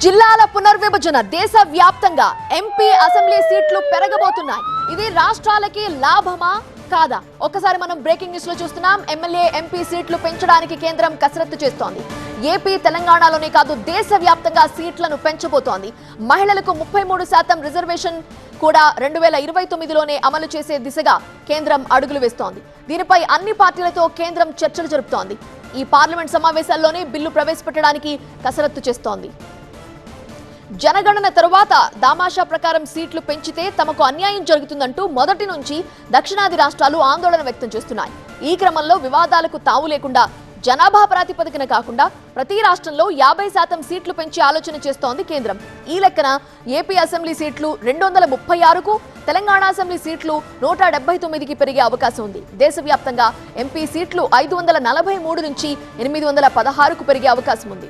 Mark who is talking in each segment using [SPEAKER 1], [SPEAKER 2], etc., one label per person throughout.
[SPEAKER 1] జిల్లాల పునర్విభజన దేశవ్యాప్తంగా ఎంపీ అసెంబ్లీ సీట్లు పెరగబోతున్నాయి. ఇది రాష్ట్రాలకి లాభమా కాదా? ఒక్కసారి మనం బ్రేకింగ్ న్యూస్ లో చూస్తున్నాం. ఎమ్మెల్యే ఎంపీ సీట్లు పెంచడానికి కేంద్రం కసరత్తు చేస్తోంది. ఏపీ తెలంగాణలోనే కాదు దేశవ్యాప్తంగా సీట్లను పెంచబోతోంది. మహిళలకు 33% రిజర్వేషన్ కూడా 2029లోనే అమలు చేసే దిశగా కేంద్రం అడుగులు వేస్తోంది. దీనిపై అన్ని పార్టీలతో కేంద్రం చర్చలు జరుపుతోంది. ఈ పార్లమెంట్ సమావేశాల్లోనే బిల్లు ప్రవేశపెట్టడానికి కసరత్తు చేస్తోంది. జనగణన తరువాత దామాషా ప్రకారం సీట్లు పెంచితే తమకు అన్యాయం జరుగుతుందంటూ మొదటి నుంచి దక్షిణాది రాష్ట్రాలు ఆందోళన వ్యక్తం చేస్తున్నాయి. ఈ క్రమంలో వివాదాలకు తావు లేకుండా జనాభా ప్రాతిపదికన కాకుండా ప్రతి రాష్ట్రంలో 50% సీట్లు పెంచి ఆలోచన చేస్తోంది కేంద్రం. ఈ లెక్కన ఏపీ అసెంబ్లీ సీట్లు 236కు, తెలంగాణ అసెంబ్లీ సీట్లు 179కి పెరిగే అవకాశం ఉంది. దేశవ్యాప్తంగా ఎంపీ సీట్లు 543 నుంచి 816కు పెరిగే అవకాశం ఉంది.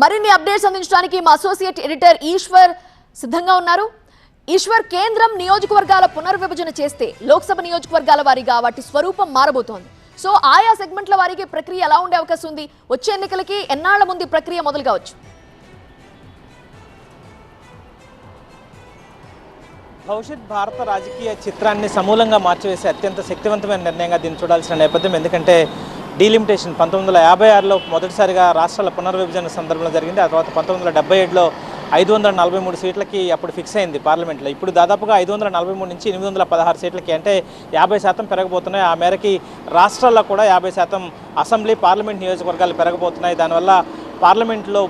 [SPEAKER 1] మరిన్ని అప్డేట్స్ అందించడానికి మా అసోసియేట్ ఎడిటర్ ఈశ్వర్ సిద్ధంగా ఉన్నారు. ఈశ్వర్, కేంద్రం నియోజకవర్గాల పునర్విభజన చేస్తే లోక్సభ నియోజకవర్గాల వారీగా వాటి స్వరూపం మారబోతోంది. సో ఆయా సెగ్మెంట్ల వారికి ప్రక్రియ ఎలా ఉండే అవకాశం ఉంది? వచ్చే ఎన్నికలకి ఎన్నాళ్ల ముందు ప్రక్రియ మొదలు కావచ్చు?
[SPEAKER 2] భవిష్యత్ భారత రాజకీయ చిత్రాన్ని సమూలంగా మార్చివేసే అత్యంత శక్తివంతమైన నిర్ణయంగా దీన్ని చూడాల్సిన నేపథ్యం. ఎందుకంటే డీలిమిటేషన్ 1956లో మొదటిసారిగా రాష్ట్రాల పునర్విభజన సందర్భంలో జరిగింది. ఆ తర్వాత 1977లో 543 సీట్లకి అప్పుడు ఫిక్స్ అయింది పార్లమెంట్లో. ఇప్పుడు దాదాపుగా 543 నుంచి 816 సీట్లకి, అంటే 50% పెరగబోతున్నాయి. ఆ మేరకి రాష్ట్రాల్లో కూడా 50% అసెంబ్లీ పార్లమెంట్ నియోజకవర్గాలు పెరగబోతున్నాయి. దానివల్ల పార్లమెంట్లో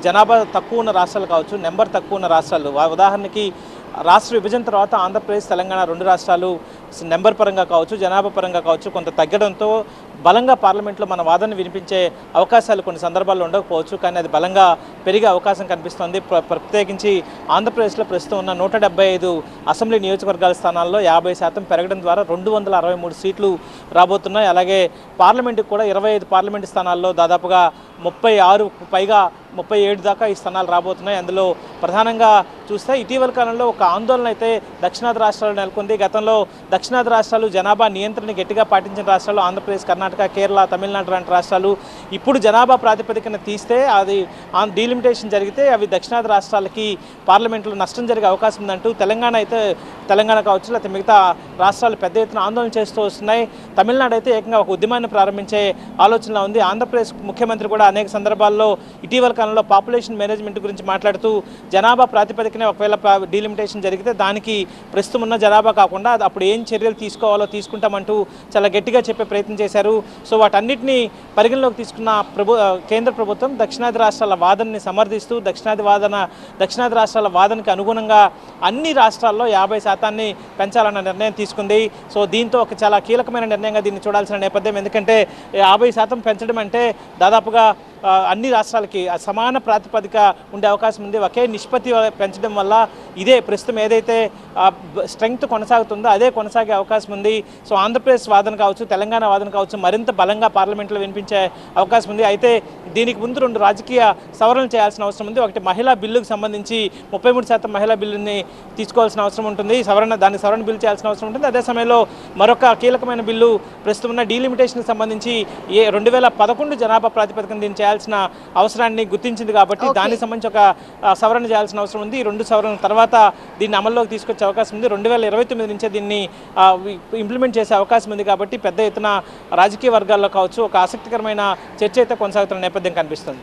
[SPEAKER 2] జనాభా తక్కువ ఉన్న రాష్ట్రాలు కావచ్చు, నెంబర్ తక్కువ ఉన్న రాష్ట్రాలు, ఉదాహరణకి రాష్ట్ర విభజన తర్వాత ఆంధ్రప్రదేశ్, తెలంగాణ 2 రాష్ట్రాలు నెంబర్ పరంగా కావచ్చు, జనాభా పరంగా కావచ్చు కొంత తగ్గడంతో బలంగా పార్లమెంట్లో మన వాదన వినిపించే అవకాశాలు కొన్ని సందర్భాల్లో ఉండకపోవచ్చు. కానీ అది బలంగా పెరిగే అవకాశం కనిపిస్తుంది. ప్రత్యేకించి ఆంధ్రప్రదేశ్లో ప్రస్తుతం ఉన్న 175 అసెంబ్లీ నియోజకవర్గాల స్థానాల్లో 50% పెరగడం ద్వారా 263 సీట్లు రాబోతున్నాయి. అలాగే పార్లమెంటుకు కూడా 25 పార్లమెంటు స్థానాల్లో దాదాపుగా 36 పైగా 37 దాకా ఈ స్థానాలు రాబోతున్నాయి. అందులో ప్రధానంగా చూస్తే ఇటీవల కాలంలో ఒక ఆందోళన అయితే దక్షిణాది రాష్ట్రాలు నెలకొంది. గతంలో దక్షిణాది రాష్ట్రాలు జనాభా నియంత్రణ గట్టిగా పాటించిన రాష్ట్రాలు ఆంధ్రప్రదేశ్, కర్ణాటక, కేరళ, తమిళనాడు లాంటి రాష్ట్రాలు. ఇప్పుడు జనాభా ప్రాతిపదికన తీస్తే అది డీలిమిటేషన్ జరిగితే అవి దక్షిణాది రాష్ట్రాలకి పార్లమెంట్లో నష్టం జరిగే అవకాశం ఉందంటూ తెలంగాణ కావచ్చు, లేకపోతే మిగతా రాష్ట్రాలు పెద్ద ఎత్తున ఆందోళన చేస్తూ వస్తున్నాయి. తమిళనాడు అయితే ఏకంగా ఒక ఉద్యమాన్ని ప్రారంభించే ఆలోచనలో ఉంది. ఆంధ్రప్రదేశ్ ముఖ్యమంత్రి కూడా అనేక సందర్భాల్లో ఇటీవల కాలంలో పాపులేషన్ మేనేజ్మెంట్ గురించి మాట్లాడుతూ జనాభా ప్రాతిపదికనే ఒకవేళ డీలిమిటేషన్ జరిగితే దానికి ప్రస్తుతం ఉన్న జనాభా కాకుండా అప్పుడు ఏం చర్యలు తీసుకోవాలో తీసుకుంటామంటూ చాలా గట్టిగా చెప్పే ప్రయత్నం చేశారు. సో వాటన్నిటిని పరిగణలోకి తీసుకున్న కేంద్ర ప్రభుత్వం దక్షిణాది రాష్ట్రాల వాదనని సమర్థిస్తూ దక్షిణాది రాష్ట్రాల వాదనకి అనుగుణంగా అన్ని రాష్ట్రాల్లో 50% పెంచాలన్న నిర్ణయం తీసుకుంది. సో దీంతో ఒక చాలా కీలకమైన నిర్ణయంగా దీన్ని చూడాల్సిన నేపథ్యం. ఎందుకంటే 50% పెంచడం అంటే దాదాపుగా అన్ని రాష్ట్రాలకి సమాన ప్రాతిపదిక ఉండే అవకాశం ఉంది. ఒకే నిష్పత్తి పెంచడం వల్ల ఇదే ప్రస్తుతం ఏదైతే స్ట్రెంగ్త్ కొనసాగుతుందో అదే కొనసాగే అవకాశం ఉంది. సో ఆంధ్రప్రదేశ్ వాదన కావచ్చు, తెలంగాణ వాదన కావచ్చు మరింత బలంగా పార్లమెంట్లో వినిపించే అవకాశం ఉంది. అయితే దీనికి ముందు 2 రాజకీయ సవరణలు చేయాల్సిన అవసరం ఉంది. ఒకటి, మహిళా బిల్లుకు సంబంధించి 33% మహిళా బిల్లుని తీసుకోవాల్సిన అవసరం ఉంటుంది. దాని సవరణ బిల్లు చేయాల్సిన అవసరం ఉంటుంది. అదే సమయంలో మరొక కీలకమైన బిల్లు ప్రస్తుతం ఉన్న డీలిమిటేషన్కి సంబంధించి 2011 జనాభా ప్రాతిపదికన దీన్ని చేయాల్సిన అవసరాన్ని గుర్తించింది. కాబట్టి దానికి సంబంధించి ఒక సవరణ చేయాల్సిన అవసరం ఉంది. ఈ 2 సవరణల తర్వాత దీన్ని అమల్లోకి తీసుకొచ్చే అవకాశం ఉంది. 2029 నుంచే దీన్ని ఇంప్లిమెంట్ చేసే అవకాశం ఉంది. కాబట్టి పెద్ద ఎత్తున రాజకీయ వర్గాల్లో కావచ్చు ఒక ఆసక్తికరమైన చర్చ అయితే కొనసాగుతున్న నేపథ్యం కనిపిస్తుంది.